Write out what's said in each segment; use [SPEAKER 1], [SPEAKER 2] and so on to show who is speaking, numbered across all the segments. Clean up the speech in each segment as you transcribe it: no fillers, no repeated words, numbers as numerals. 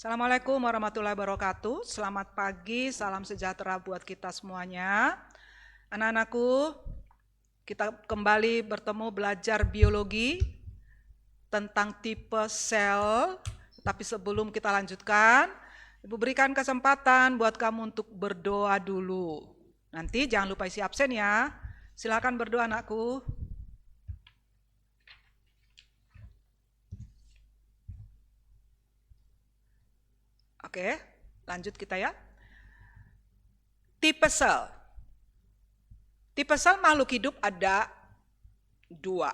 [SPEAKER 1] Assalamualaikum warahmatullahi wabarakatuh. Selamat pagi, salam sejahtera buat kita semuanya. Anak-anakku, kita kembali bertemu belajar biologi tentang tipe sel. Tapi sebelum kita lanjutkan, Ibu berikan kesempatan buat kamu untuk berdoa dulu. Nanti jangan lupa isi absen ya. Silakan berdoa anakku. Oke, lanjut kita ya. Tipe sel. Tipe sel makhluk hidup ada dua,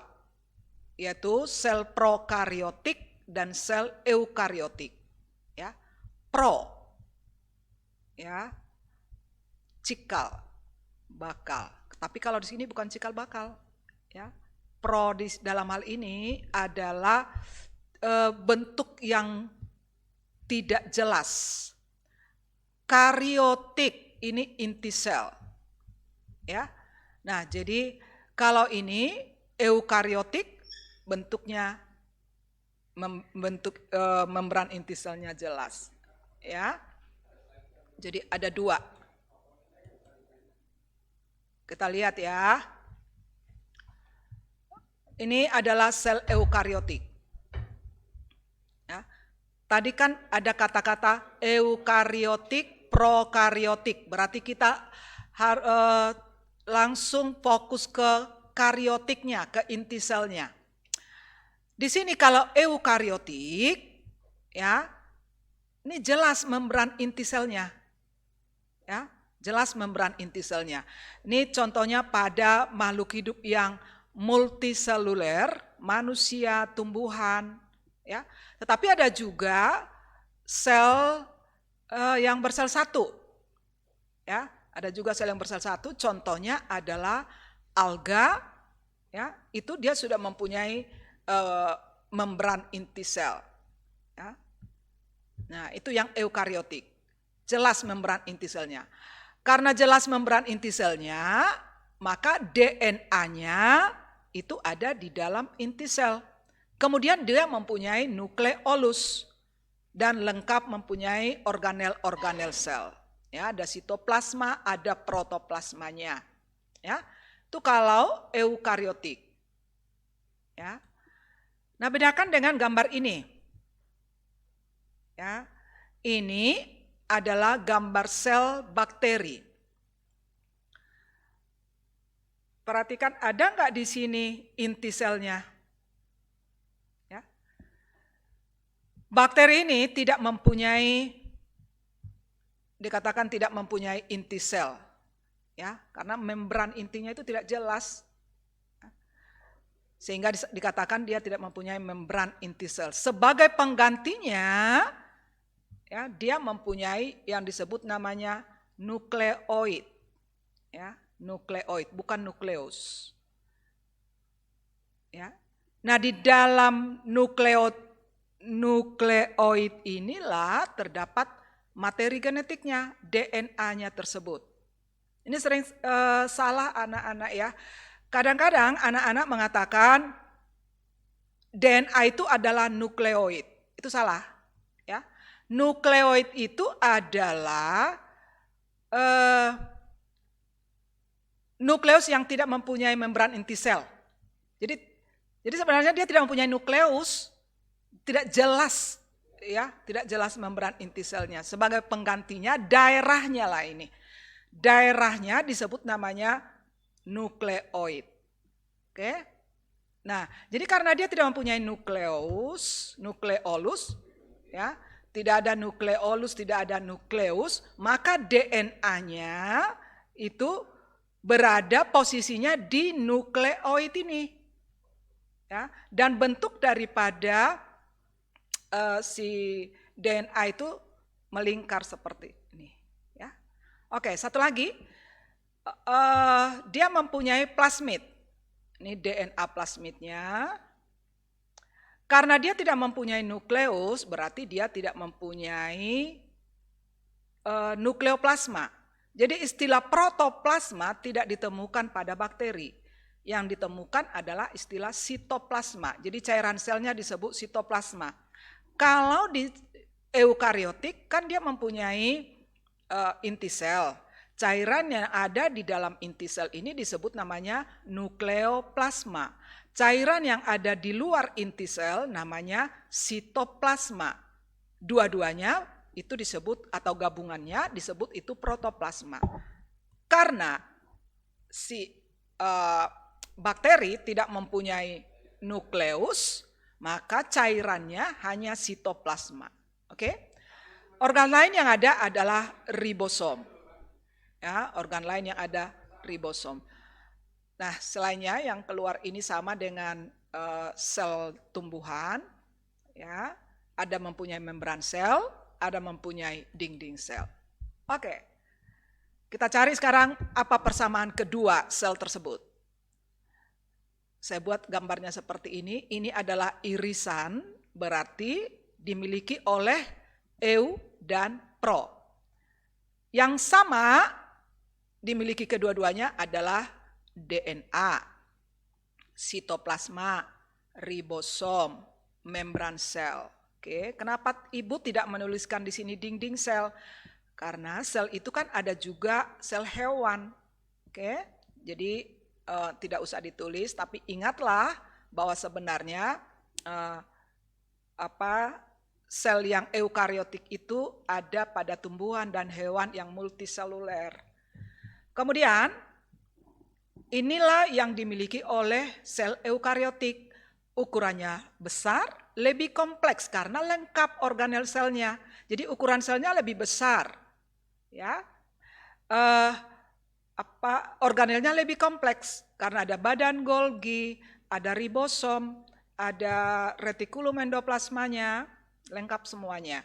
[SPEAKER 1] yaitu sel prokariotik dan sel eukariotik. Ya, pro, ya, cikal, bakal. Tapi kalau di sini bukan cikal bakal, ya. Pro dalam hal ini adalah bentuk yang tidak jelas. Kariotik ini inti sel. Ya. Nah, jadi kalau ini eukariotik bentuknya membentuk membran inti selnya jelas. Ya. Jadi ada dua. Kita lihat ya. Ini adalah sel eukariotik. Tadi kan ada kata-kata eukariotik, prokariotik. Berarti kita langsung fokus ke kariotiknya, ke inti selnya. Di sini kalau eukariotik, ya, ini jelas membran inti selnya. Ya, jelas membran inti selnya. Ini contohnya pada makhluk hidup yang multiseluler, manusia, tumbuhan, ya. Tetapi ada juga sel yang bersel satu. Ya, ada juga sel yang bersel satu, contohnya adalah alga, ya, itu dia sudah mempunyai membran inti sel. Ya. Nah, itu yang eukariotik. Jelas membran inti selnya. Karena jelas membran inti selnya, maka DNA-nya itu ada di dalam inti sel. Kemudian dia mempunyai nukleolus dan lengkap mempunyai organel-organel sel. Ya, ada sitoplasma, ada protoplasmanya. Ya, itu kalau eukariotik. Ya. Nah, bedakan dengan gambar ini. Ya, ini adalah gambar sel bakteri. Perhatikan ada nggak di sini inti selnya? Bakteri ini tidak mempunyai, dikatakan tidak mempunyai inti sel, ya, karena membran intinya itu tidak jelas, sehingga dikatakan dia tidak mempunyai membran inti sel. Sebagai penggantinya, ya, dia mempunyai yang disebut namanya nukleoid, ya, nukleoid bukan nukleus, ya. Nah, di dalam nukleoid inilah terdapat materi genetiknya, DNA-nya tersebut. Ini sering salah anak-anak ya. Kadang-kadang anak-anak mengatakan DNA itu adalah nukleoid. Itu salah. Ya. Nukleoid itu adalah nukleus yang tidak mempunyai membran inti sel. Jadi sebenarnya dia tidak mempunyai nukleus, tidak jelas, ya, tidak jelas membran inti selnya. Sebagai penggantinya daerahnya lah ini. Daerahnya disebut namanya nukleoid. Oke. Nah, jadi karena dia tidak mempunyai nukleolus, ya, tidak ada nukleolus, tidak ada nukleus, maka DNA-nya itu berada posisinya di nukleoid ini. Ya, dan bentuk daripada si DNA itu melingkar seperti ini. Ya. Oke, satu lagi, dia mempunyai plasmid. Ini DNA plasmidnya. Karena dia tidak mempunyai nukleus, berarti dia tidak mempunyai nukleoplasma. Jadi istilah protoplasma tidak ditemukan pada bakteri. Yang ditemukan adalah istilah sitoplasma. Jadi cairan selnya disebut sitoplasma. Kalau eukariotik kan dia mempunyai inti sel. Cairan yang ada di dalam inti sel ini disebut namanya nukleoplasma. Cairan yang ada di luar inti sel namanya sitoplasma. Dua-duanya itu disebut atau gabungannya disebut itu protoplasma. Karena si bakteri tidak mempunyai nukleus, maka cairannya hanya sitoplasma. Oke? Organ lain yang ada adalah ribosom. Ya, organ lain yang ada ribosom. Nah, selainnya yang keluar ini sama dengan sel tumbuhan, ya, ada mempunyai membran sel, ada mempunyai dinding sel. Oke, kita cari sekarang apa persamaan kedua sel tersebut. Saya buat gambarnya seperti ini. Ini adalah irisan, berarti dimiliki oleh eu dan pro. Yang sama dimiliki kedua-duanya adalah DNA, sitoplasma, ribosom, membran sel. Oke, kenapa Ibu tidak menuliskan di sini dinding sel? Karena sel itu kan ada juga sel hewan. Oke, jadi tidak usah ditulis, tapi ingatlah bahwa sebenarnya sel yang eukariotik itu ada pada tumbuhan dan hewan yang multiseluler. Kemudian inilah yang dimiliki oleh sel eukariotik. Ukurannya besar, lebih kompleks karena lengkap organel selnya. Jadi ukuran selnya lebih besar. Ya. Organelnya lebih kompleks karena ada badan Golgi, ada ribosom, ada retikulum endoplasmanya, lengkap semuanya.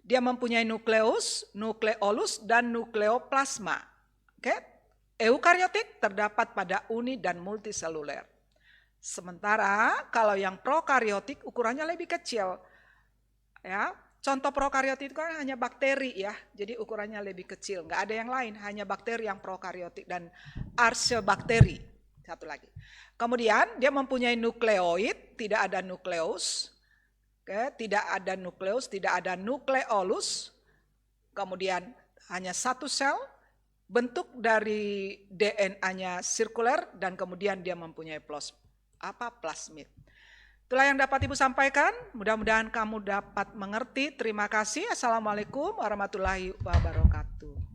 [SPEAKER 1] Dia mempunyai nukleus, nukleolus, dan nukleoplasma. Oke, eukariotik terdapat pada uni dan multiseluler. Sementara kalau yang prokariotik ukurannya lebih kecil. Ya, contoh prokariotik itu kan hanya bakteri ya, jadi ukurannya lebih kecil. Nggak ada yang lain, hanya bakteri yang prokariotik dan archaeobakteri. Satu lagi. Kemudian dia mempunyai nukleoid, tidak ada nukleus. Oke, tidak ada nukleus, tidak ada nukleolus. Kemudian hanya satu sel. Bentuk dari DNA-nya sirkuler dan kemudian dia mempunyai plasmid. Itulah yang dapat Ibu sampaikan. Mudah-mudahan kamu dapat mengerti. Terima kasih. Assalamualaikum warahmatullahi wabarakatuh.